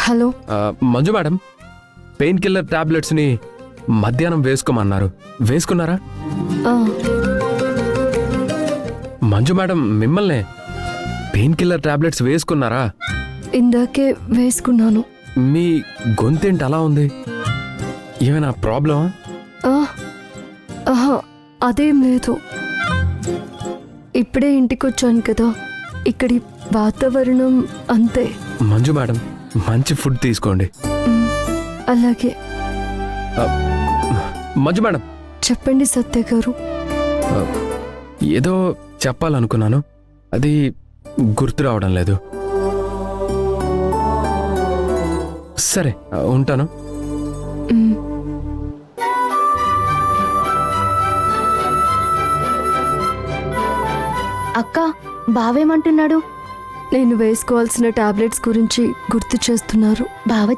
Hello. Manju madam, pain killer టాబ్లెట్స్ని మధ్యాహ్నం వేసుకోమన్నారు, వేసుకున్నారా? ఆ, మంజు మేడం, మిమ్మల్నే పెయిన్ కిల్లర్ టాబ్లెట్స్ వేసుకున్నారా? ఇందాకే వేసుకున్నాను. మీ గొంతేంటి అలా ఉంది? ఏమైనా ప్రాబ్లమా? ఆ, ఆహా, అదేం లేదు. ఇప్పుడే ఇంటికొచ్చాను కదా, ఇక్కడి వాతావరణం అంతే. మంజు మేడం, మంచి ఫుడ్ తీసుకోండి. అలాగే. మంజు మేడం, చెప్పండి సత్య గారు. ఏదో చెప్పాలనుకున్నాను, అది గుర్తు రావడం లేదు. సరే, ఉంటాను. మ్, అక్క, బావేమంటున్నాడు? నేను వేసుకోవాల్సిన టాబ్లెట్స్ గురించి గుర్తు చేస్తున్నారు. బావ